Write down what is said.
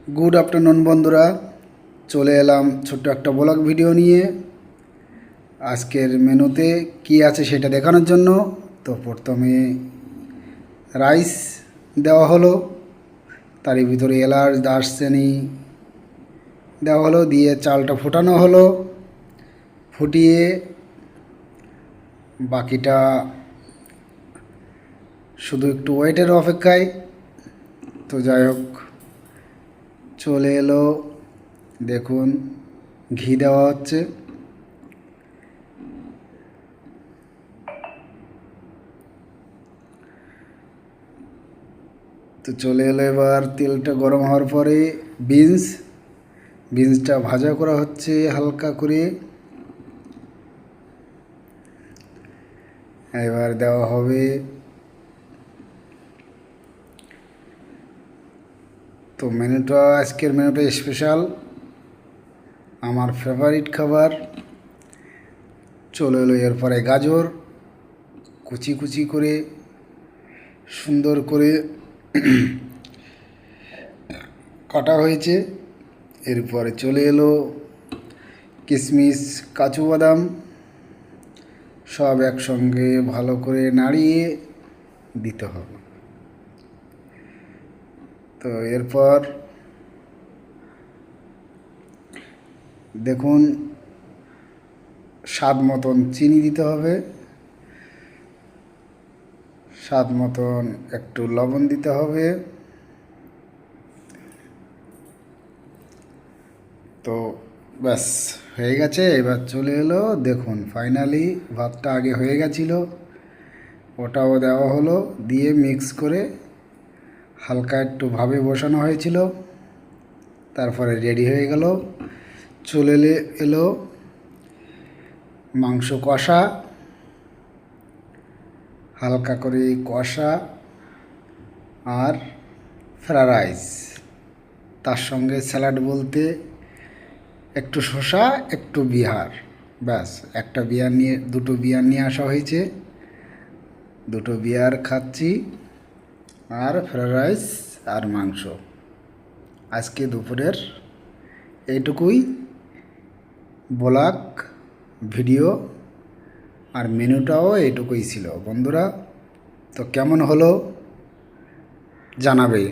Good afternoon বন্ধুরা, চলে এলাম ছোট্ট একটা ব্লগ ভিডিও নিয়ে। আজকের মেনুতে কি আছে সেটা দেখানোর জন্য। তো প্রথমে রাইস দেওয়া হলো, তারই ভিতরে এলাচ দারচিনি দেওয়া হলো, দিয়ে চালটা ফোটানো হলো। ফুটিয়ে বাকিটা শুধু একটু ওয়েটের অপেক্ষায়। তো যাই হোক, চলে এলো, দেখুন ঘি দেওয়া হচ্ছে। তো চলে এলো, এবার তেলটা গরম হওয়ার পরে বিনসটা ভাজা করা হচ্ছে হালকা করে। এবার দেওয়া হবে, তো আজকের মেনুটা স্পেশাল, আমার ফেভারিট খাবার। চলে এলো এরপরে গাজর কুচি কুচি করে সুন্দর করে কাটা হয়েছে। এরপরে চলে এলো কিশমিশ কাজু বাদাম, সব একসঙ্গে ভালো করে নাড়িয়ে দিতে হবে। তো এরপর দেখুন, স্বাদ মতন চিনি দিতে হবে, স্বাদ মতন একটু লবণ দিতে হবে। তো ব্যাস হয়ে গেছে। এবার চলে এলো, দেখুন ফাইনালি ভাতটা আগে হয়ে গেছিলো, ওটাও দেওয়া হলো, দিয়ে মিক্স করে হালকা একটু ভাবে বসানো হয়েছিল, তারপরে রেডি হয়ে গেল। চলে এলো মাংস কষা, হালকা করে কষা আর ফ্রাইড রাইস, তার সঙ্গে স্যালাড বলতে একটু শসা একটু বিহার। ব্যাস, দুটো বিয়ার নিয়ে আসা হয়েছে, দুটো বিয়ার খাচ্ছি আর ফ্রাইড রাইস আর মাংস। আজকে দুপুরের এইটুকুই ব্লগ ভিডিও, আর মেনুটাও এইটুকুই ছিল বন্ধুরা। তো কেমন হলো জানাবে।